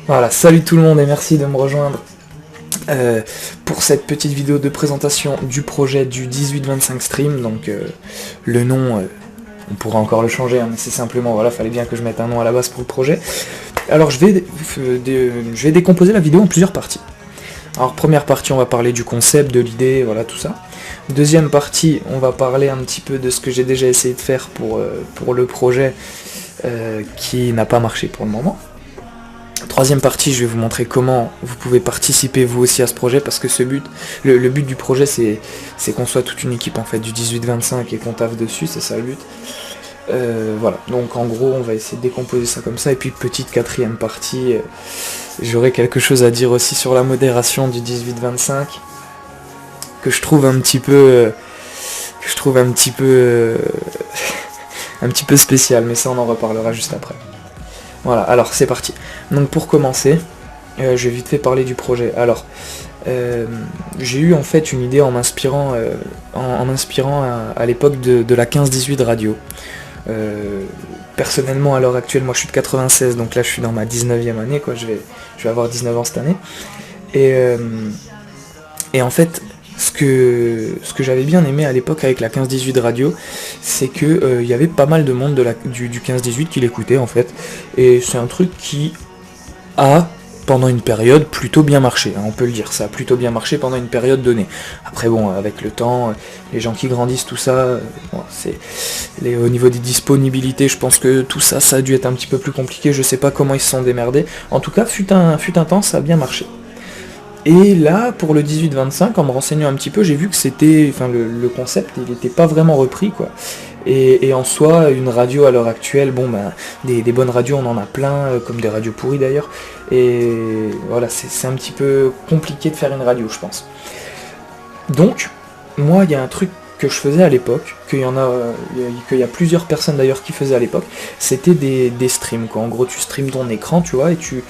Voilà, salut tout le monde et merci de me rejoindre pour cette petite vidéo de présentation du projet du 18-25 stream. Donc le nom, on pourra encore le changer, hein, mais c'est simplement, voilà, fallait bien que je mette un nom à la base pour le projet. Alors je vais décomposer la vidéo en plusieurs parties. Alors première partie, on va parler du concept, de l'idée, voilà tout ça. Deuxième partie, on va parler un petit peu de ce que j'ai déjà essayé de faire pour le projet qui n'a pas marché pour le moment. Troisième partie, je vais vous montrer comment vous pouvez participer vous aussi à ce projet, parce que le but du projet c'est qu'on soit toute une équipe en fait du 18-25 et qu'on taffe dessus, c'est ça le but. Voilà, donc en gros on va essayer de décomposer ça comme ça, et puis petite quatrième partie, j'aurai quelque chose à dire aussi sur la modération du 18-25, que je trouve un petit peu un petit peu spécial, mais ça on en reparlera juste après. Voilà, alors c'est parti. Donc pour commencer, je vais vite fait parler du projet. Alors, j'ai eu en fait une idée en m'inspirant à l'époque de la 15-18 radio. Personnellement, à l'heure actuelle, moi je suis de 96, donc là je suis dans ma 19e année, quoi. Je vais avoir 19 ans cette année. Et en fait, ce que j'avais bien aimé à l'époque avec la 15-18 radio, c'est que y avait pas mal de monde du 15-18 qui l'écoutait en fait. Et c'est un truc qui a, pendant une période, plutôt bien marché, hein, on peut le dire, ça a plutôt bien marché pendant une période donnée. Après bon, avec le temps, les gens qui grandissent, tout ça, bon, au niveau des disponibilités, je pense que tout ça, ça a dû être un petit peu plus compliqué, je sais pas comment ils se sont démerdés. En tout cas, fut un temps, ça a bien marché. Et là, pour le 18-25, en me renseignant un petit peu, j'ai vu que c'était, enfin le concept, il n'était pas vraiment repris, quoi. Et en soi, une radio à l'heure actuelle, bon ben, des bonnes radios, on en a plein, comme des radios pourries d'ailleurs. Et voilà, c'est un petit peu compliqué de faire une radio, je pense. Donc, moi, il y a un truc que je faisais à l'époque, qu'il y a plusieurs personnes d'ailleurs qui faisaient à l'époque, c'était des streams, quoi. En gros, tu streams ton écran, tu vois, et tu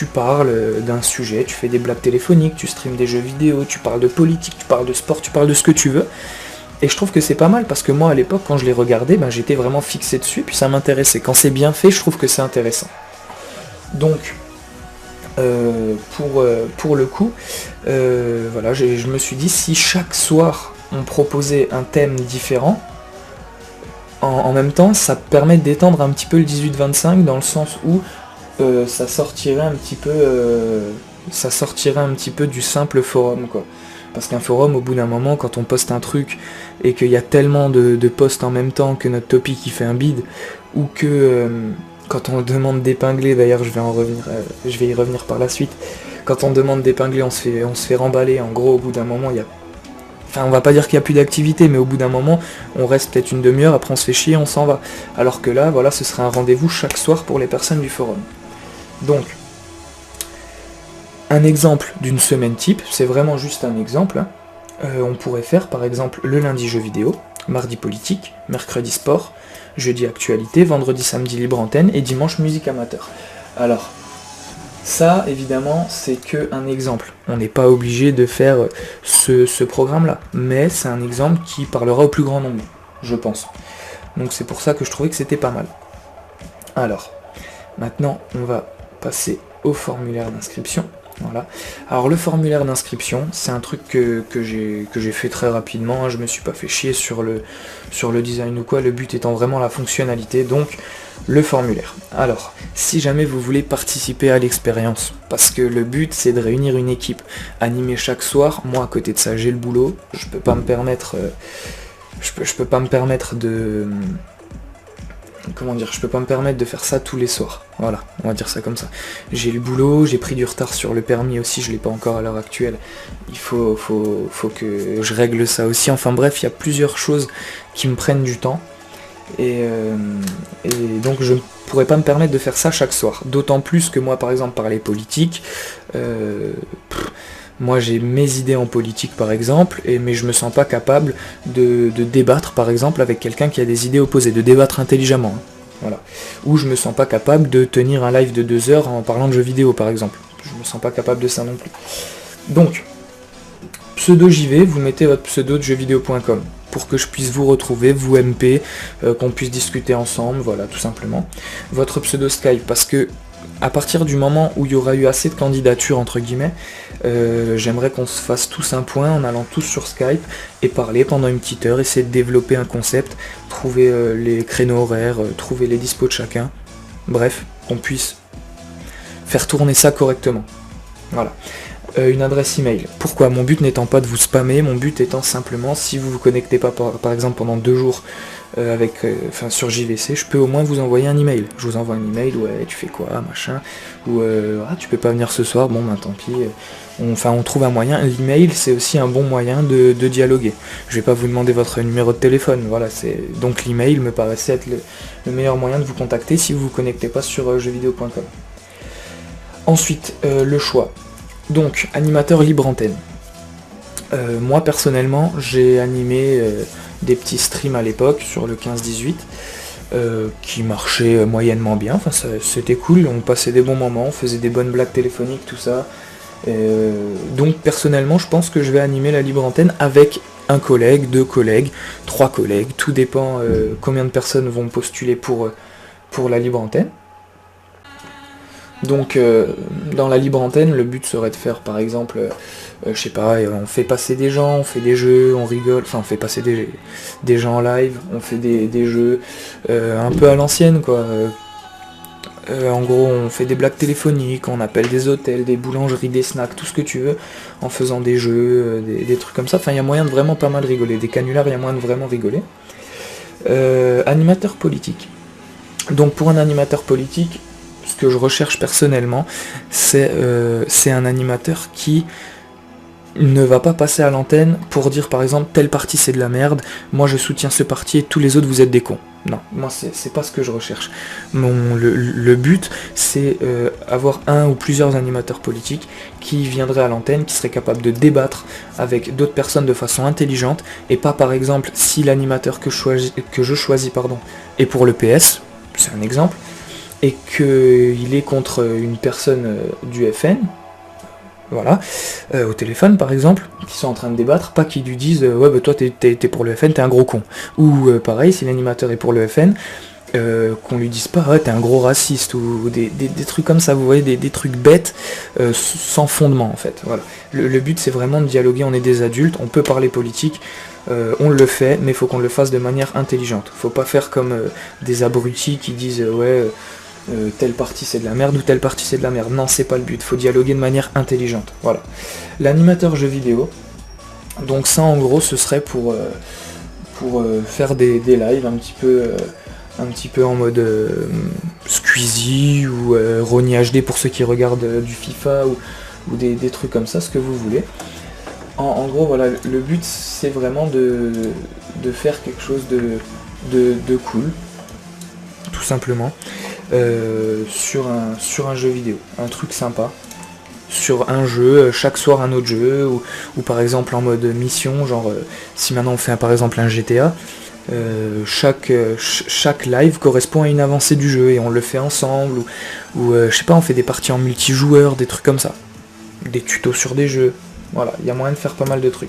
parles d'un sujet, tu fais des blagues téléphoniques, tu streams des jeux vidéo, tu parles de politique, tu parles de sport, tu parles de ce que tu veux. Et je trouve que c'est pas mal, parce que moi à l'époque, quand je les regardais, ben, j'étais vraiment fixé dessus, puis ça m'intéressait. Quand c'est bien fait, je trouve que c'est intéressant. Donc, pour le coup, voilà, je me suis dit, si chaque soir on proposait un thème différent, en même temps, ça permet d'étendre un petit peu le 18-25, dans le sens où ça sortirait un petit peu du simple forum, quoi. Parce qu'un forum, au bout d'un moment, quand on poste un truc et qu'il y a tellement de posts en même temps que notre topic il fait un bide, ou que quand on demande d'épingler, d'ailleurs je vais y revenir par la suite, quand on demande d'épingler, on se fait remballer. En gros, au bout d'un moment, on va pas dire qu'il n'y a plus d'activité, mais au bout d'un moment, on reste peut-être une demi-heure, après on se fait chier, on s'en va. Alors que là, voilà, ce serait un rendez-vous chaque soir pour les personnes du forum. Donc, un exemple d'une semaine type, c'est vraiment juste un exemple, hein. On pourrait faire par exemple le lundi jeux vidéo, mardi politique, mercredi sport, jeudi actualité, vendredi samedi libre antenne et dimanche musique amateur. Alors, ça évidemment c'est que un exemple, on n'est pas obligé de faire ce programme-là, mais c'est un exemple qui parlera au plus grand nombre, je pense. Donc c'est pour ça que je trouvais que c'était pas mal. Alors, maintenant on va passer au formulaire d'inscription. Voilà. Alors le formulaire d'inscription, c'est un truc que j'ai fait très rapidement, hein. Je me suis pas fait chier sur le design ou quoi, le but étant vraiment la fonctionnalité, donc le formulaire. Alors, si jamais vous voulez participer à l'expérience, parce que le but c'est de réunir une équipe, animer chaque soir, moi à côté de ça j'ai le boulot, je peux pas me permettre de... Comment dire, je peux pas me permettre de faire ça tous les soirs. Voilà, on va dire ça comme ça. J'ai le boulot, j'ai pris du retard sur le permis aussi, je l'ai pas encore à l'heure actuelle. Il faut que je règle ça aussi. Enfin bref, il y a plusieurs choses qui me prennent du temps. Et donc je ne pourrais pas me permettre de faire ça chaque soir. D'autant plus que moi, par exemple, parler politique, moi j'ai mes idées en politique par exemple, mais je me sens pas capable de débattre par exemple avec quelqu'un qui a des idées opposées, de débattre intelligemment, hein. Voilà. Ou je me sens pas capable de tenir un live de 2 heures en parlant de jeux vidéo par exemple. Je me sens pas capable de ça non plus. Donc, pseudo JV, vous mettez votre pseudo de jeuxvideo.com pour que je puisse vous retrouver, vous MP, qu'on puisse discuter ensemble, voilà, tout simplement. Votre pseudo Skype, parce que à partir du moment où il y aura eu assez de candidatures, entre guillemets, j'aimerais qu'on se fasse tous un point en allant tous sur Skype et parler pendant une petite heure, essayer de développer un concept, trouver les créneaux horaires, trouver les dispos de chacun. Bref, qu'on puisse faire tourner ça correctement. Voilà. Une adresse email. Pourquoi? Mon but n'étant pas de vous spammer, mon but étant simplement, si vous vous connectez pas par exemple pendant 2 jours sur JVC, je peux au moins vous envoyer un email. Je vous envoie un email, ouais, tu fais quoi, machin, ou tu peux pas venir ce soir, bon bah tant pis. On trouve un moyen. L'email, c'est aussi un bon moyen de dialoguer. Je vais pas vous demander votre numéro de téléphone, voilà, donc l'email me paraissait être le meilleur moyen de vous contacter si vous vous connectez pas sur jeuxvideo.com. Ensuite, le choix. Donc, animateur libre antenne. Moi, personnellement, j'ai animé des petits streams à l'époque, sur le 15-18, qui marchaient moyennement bien. Enfin, c'était cool, on passait des bons moments, on faisait des bonnes blagues téléphoniques, tout ça. Donc, personnellement, je pense que je vais animer la libre antenne avec un collègue, 2 collègues, 3 collègues. Tout dépend combien de personnes vont postuler pour la libre antenne. Donc dans la libre antenne, le but serait de faire par exemple, je sais pas, on fait passer des gens, on fait des jeux, on rigole, enfin on fait passer des gens en live, on fait des jeux un peu à l'ancienne quoi. En gros on fait des blagues téléphoniques, on appelle des hôtels, des boulangeries, des snacks, tout ce que tu veux, en faisant des jeux, des trucs comme ça. Enfin il y a moyen de vraiment pas mal rigoler, des canulars, il y a moyen de vraiment rigoler. Animateur politique. Donc pour un animateur politique, ce que je recherche personnellement, c'est un animateur qui ne va pas passer à l'antenne pour dire par exemple tel parti c'est de la merde, moi je soutiens ce parti et tous les autres vous êtes des cons. Non, moi c'est pas ce que je recherche. Le but c'est avoir un ou plusieurs animateurs politiques qui viendraient à l'antenne, qui seraient capables de débattre avec d'autres personnes de façon intelligente, et pas par exemple si l'animateur que je choisis est pour le PS, c'est un exemple, et qu'il est contre une personne du FN, voilà, au téléphone par exemple, qui sont en train de débattre, pas qu'ils lui disent ouais bah toi t'es pour le FN, t'es un gros con. Ou pareil, si l'animateur est pour le FN, qu'on lui dise pas ouais t'es un gros raciste, ou des trucs comme ça, vous voyez, des trucs bêtes, sans fondement en fait. Voilà. Le but c'est vraiment de dialoguer, on est des adultes, on peut parler politique, on le fait, mais il faut qu'on le fasse de manière intelligente. Faut pas faire comme des abrutis qui disent ouais telle partie c'est de la merde ou telle partie c'est de la merde. Non, c'est pas le but, faut dialoguer de manière intelligente. Voilà. L'animateur jeu vidéo, donc ça en gros ce serait pour faire des lives un petit peu en mode Squeezie ou Ronnie HD pour ceux qui regardent du FIFA ou des trucs comme ça, ce que vous voulez. En gros voilà, le but c'est vraiment de faire quelque chose de cool, tout simplement. Sur un jeu vidéo, un truc sympa, sur un jeu, chaque soir un autre jeu, ou par exemple en mode mission, genre si maintenant on fait par exemple un GTA, chaque live correspond à une avancée du jeu et on le fait ensemble, ou je sais pas, on fait des parties en multijoueur, des trucs comme ça, des tutos sur des jeux. Voilà, il y a moyen de faire pas mal de trucs.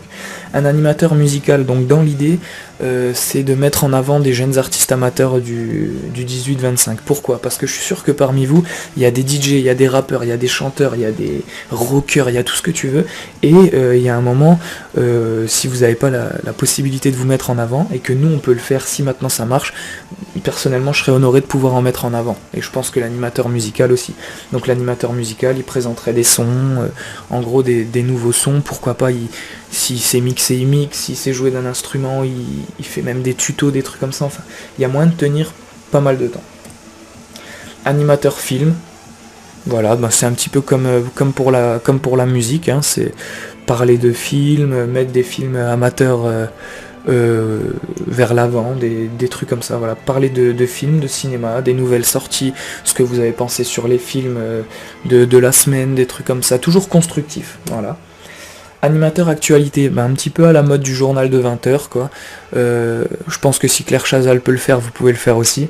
Un animateur musical, donc dans l'idée, c'est de mettre en avant des jeunes artistes amateurs du 18-25. Pourquoi? Parce que je suis sûr que parmi vous, il y a des DJ, il y a des rappeurs, il y a des chanteurs, il y a des rockers, il y a tout ce que tu veux. Et il y a un moment, si vous n'avez pas la possibilité de vous mettre en avant, et que nous on peut le faire si maintenant ça marche, personnellement je serais honoré de pouvoir en mettre en avant. Et je pense que l'animateur musical aussi. Donc l'animateur musical, il présenterait des sons, en gros des nouveaux sons, pourquoi pas, si c'est mixé, il mixe, si c'est joué d'un instrument, il fait même des tutos, des trucs comme ça, enfin, il y a moyen de tenir pas mal de temps. Animateur film, voilà, ben c'est un petit peu comme pour la musique, hein, c'est parler de films, mettre des films amateurs vers l'avant, des trucs comme ça, voilà, parler de films, de cinéma, des nouvelles sorties, ce que vous avez pensé sur les films de la semaine, des trucs comme ça, toujours constructif, voilà. Animateur actualité, un petit peu à la mode du journal de 20h, quoi. Je pense que si Claire Chazal peut le faire, vous pouvez le faire aussi.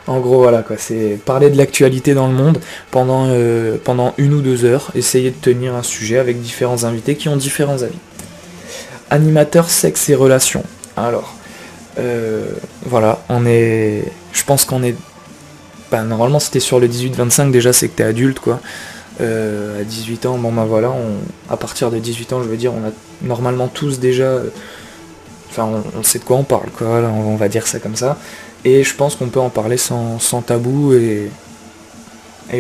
En gros, voilà, quoi, c'est parler de l'actualité dans le monde pendant 1 ou 2 heures, essayer de tenir un sujet avec différents invités qui ont différents avis. Animateur sexe et relations. Alors, voilà, je pense qu'on est Bah, normalement, si t'es sur le 18-25, déjà, c'est que t'es adulte, quoi. À 18 ans, bon bah voilà, à partir de 18 ans, je veux dire, on a normalement tous déjà... Enfin, on sait de quoi on parle, quoi, là, on va dire ça comme ça. Et je pense qu'on peut en parler sans tabou, et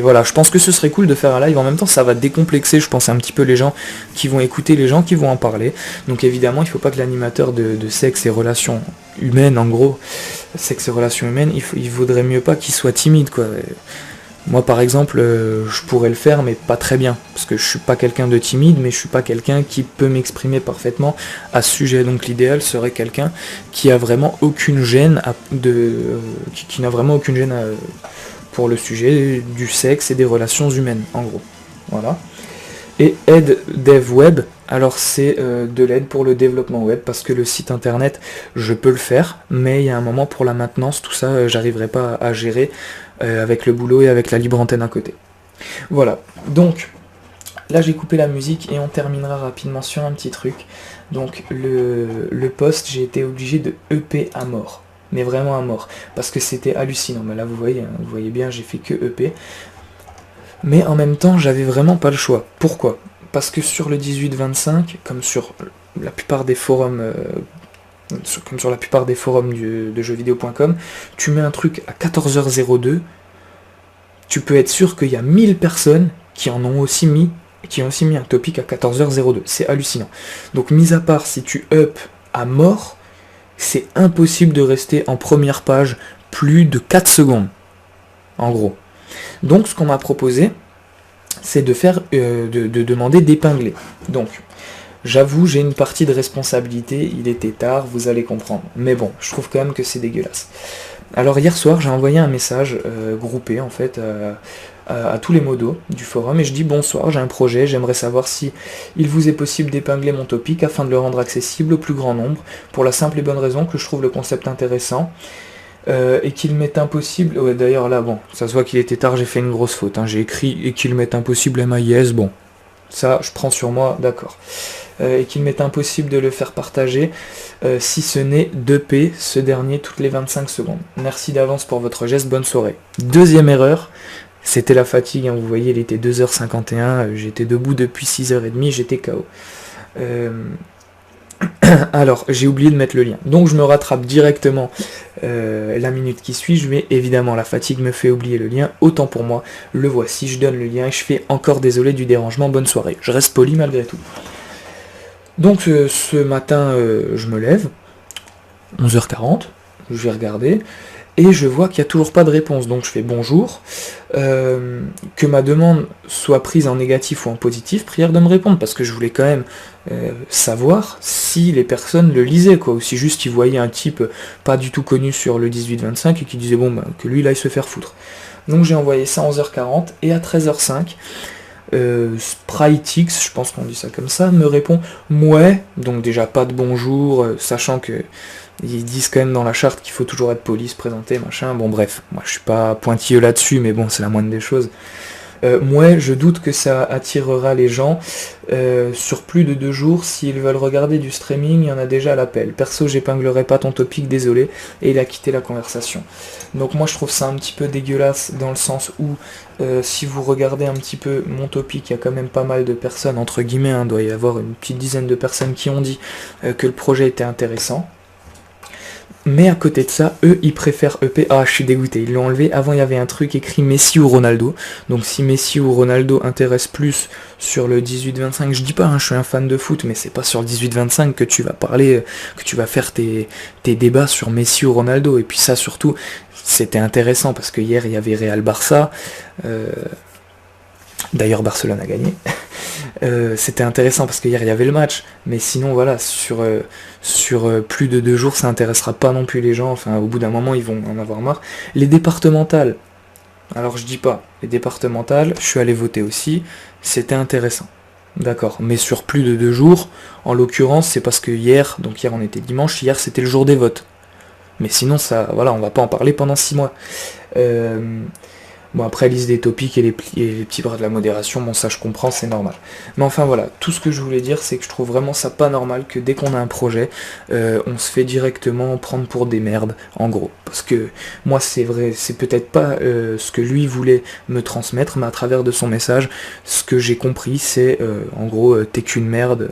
voilà, je pense que ce serait cool de faire un live. En même temps, ça va décomplexer, je pense, un petit peu les gens qui vont écouter, les gens qui vont en parler. Donc évidemment, il faut pas que l'animateur de sexe et relations humaines, en gros, sexe et relations humaines, il vaudrait mieux pas qu'il soit timide, quoi. Moi, par exemple, je pourrais le faire, mais pas très bien, parce que je suis pas quelqu'un de timide, mais je suis pas quelqu'un qui peut m'exprimer parfaitement à ce sujet. Donc l'idéal serait quelqu'un qui a vraiment aucune gêne qui n'a vraiment aucune gêne pour le sujet du sexe et des relations humaines, en gros. Voilà. Et aide dev web, alors c'est de l'aide pour le développement web, parce que le site internet, je peux le faire, mais il y a un moment pour la maintenance, tout ça, j'arriverai pas à gérer avec le boulot et avec la libre antenne à côté. Voilà, donc là j'ai coupé la musique et on terminera rapidement sur un petit truc. Donc le post, j'ai été obligé de EP à mort, mais vraiment à mort, parce que c'était hallucinant. Mais là vous voyez bien, j'ai fait que EP. Mais en même temps, j'avais vraiment pas le choix. Pourquoi ? Parce que sur le 18-25, comme sur la plupart des forums, de jeuxvideo.com, tu mets un truc à 14h02, tu peux être sûr qu'il y a 1000 personnes qui ont aussi mis un topic à 14h02. C'est hallucinant. Donc mis à part si tu up à mort, c'est impossible de rester en première page plus de 4 secondes. En gros. Donc ce qu'on m'a proposé, c'est de demander d'épingler. Donc, j'avoue, j'ai une partie de responsabilité, il était tard, vous allez comprendre. Mais bon, je trouve quand même que c'est dégueulasse. Alors hier soir, j'ai envoyé un message groupé en fait à tous les modos du forum et je dis bonsoir, j'ai un projet, j'aimerais savoir si il vous est possible d'épingler mon topic afin de le rendre accessible au plus grand nombre, pour la simple et bonne raison que je trouve le concept intéressant. Et qu'il m'est impossible... Ouais, d'ailleurs là, bon, ça se voit qu'il était tard, j'ai fait une grosse faute. Hein. J'ai écrit et qu'il m'est impossible MAIS, bon, ça je prends sur moi, d'accord. Et qu'il m'est impossible de le faire partager, si ce n'est 2P, ce dernier toutes les 25 secondes. Merci d'avance pour votre geste, bonne soirée. Deuxième erreur, c'était la fatigue, hein, vous voyez, il était 2h51, j'étais debout depuis 6h30, j'étais KO. Alors, j'ai oublié de mettre le lien. Donc je me rattrape directement la minute qui suit. Mais évidemment, la fatigue me fait oublier le lien. Autant pour moi, le voici. Je donne le lien et je fais encore désolé du dérangement. Bonne soirée. Je reste poli malgré tout. Donc ce matin, je me lève. 11h40. Je vais regarder. Et je vois qu'il n'y a toujours pas de réponse. Donc je fais bonjour. Que ma demande soit prise en négatif ou en positif, prière de me répondre. Parce que je voulais quand même savoir si les personnes le lisaient, quoi. Ou si juste ils voyaient un type pas du tout connu sur le 18-25 et qui disait bon, bah, que lui il aille se faire foutre. Donc j'ai envoyé ça à 11h40 et à 13h05. SpriteX, je pense qu'on dit ça comme ça, me répond mouais, donc déjà pas de bonjour, sachant que ils disent quand même dans la charte qu'il faut toujours être poli, se présenter, machin, bon bref, moi je suis pas pointilleux là-dessus, mais bon, c'est la moindre des choses. Moi, je doute que ça attirera les gens sur plus de 2 jours. S'ils veulent regarder du streaming, il y en a déjà à l'appel. Perso, j'épinglerai pas ton topic, désolé. Et il a quitté la conversation. Donc moi, je trouve ça un petit peu dégueulasse dans le sens où, si vous regardez un petit peu mon topic, il y a quand même pas mal de personnes, entre guillemets, hein, doit y avoir une petite dizaine de personnes qui ont dit que le projet était intéressant. Mais à côté de ça, eux, ils préfèrent EP. Ah, je suis dégoûté, ils l'ont enlevé. Avant, il y avait un truc écrit Messi ou Ronaldo. Donc si Messi ou Ronaldo intéresse plus sur le 18-25, je dis pas, hein, je suis un fan de foot, mais c'est pas sur le 18-25 que tu vas parler, que tu vas faire tes débats sur Messi ou Ronaldo. Et puis ça, surtout, c'était intéressant parce que hier, il y avait Real-Barça. D'ailleurs, Barcelone a gagné. C'était intéressant parce qu'hier il y avait le match, mais sinon voilà, sur plus de 2 jours ça intéressera pas non plus les gens, enfin au bout d'un moment ils vont en avoir marre. Les départementales, alors je dis pas, les départementales, je suis allé voter aussi, c'était intéressant, d'accord, mais sur plus de 2 jours, en l'occurrence c'est parce que hier on était dimanche, hier c'était le jour des votes, mais sinon ça, voilà, on va pas en parler pendant 6 mois. Bon, après, liste des topics et les petits bras de la modération, bon, ça je comprends, c'est normal. Mais enfin voilà, tout ce que je voulais dire, c'est que je trouve vraiment ça pas normal que dès qu'on a un projet, on se fait directement prendre pour des merdes, en gros. Parce que moi, c'est vrai, c'est peut-être pas ce que lui voulait me transmettre, mais à travers de son message, ce que j'ai compris, c'est en gros, t'es qu'une merde.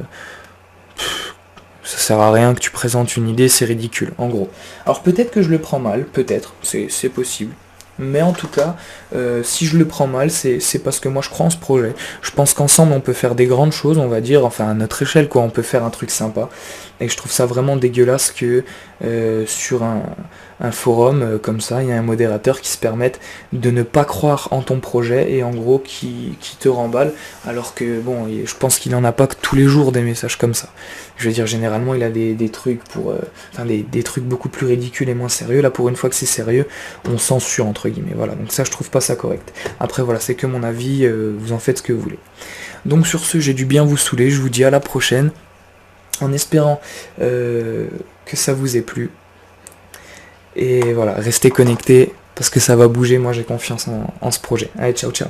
Ça sert à rien que tu présentes une idée, c'est ridicule, en gros. Alors peut-être que je le prends mal, peut-être, c'est possible. Mais en tout cas, si je le prends mal, c'est parce que moi je crois en ce projet. Je pense qu'ensemble on peut faire des grandes choses, on va dire, enfin à notre échelle quoi, on peut faire un truc sympa. Et je trouve ça vraiment dégueulasse que sur un forum comme ça, il y a un modérateur qui se permette de ne pas croire en ton projet et en gros qui te remballe, alors que bon, je pense qu'il en a pas que tous les jours des messages comme ça. Je veux dire, généralement il a des trucs pour, enfin des trucs beaucoup plus ridicules et moins sérieux. Là pour une fois que c'est sérieux, on censure entre guillemets. Voilà, donc ça je trouve pas ça correct. Après voilà, c'est que mon avis, vous en faites ce que vous voulez. Donc sur ce, j'ai dû bien vous saouler, je vous dis à la prochaine, en espérant que ça vous ait plu. Et voilà, restez connectés parce que ça va bouger, moi j'ai confiance en ce projet. Allez, ciao ciao.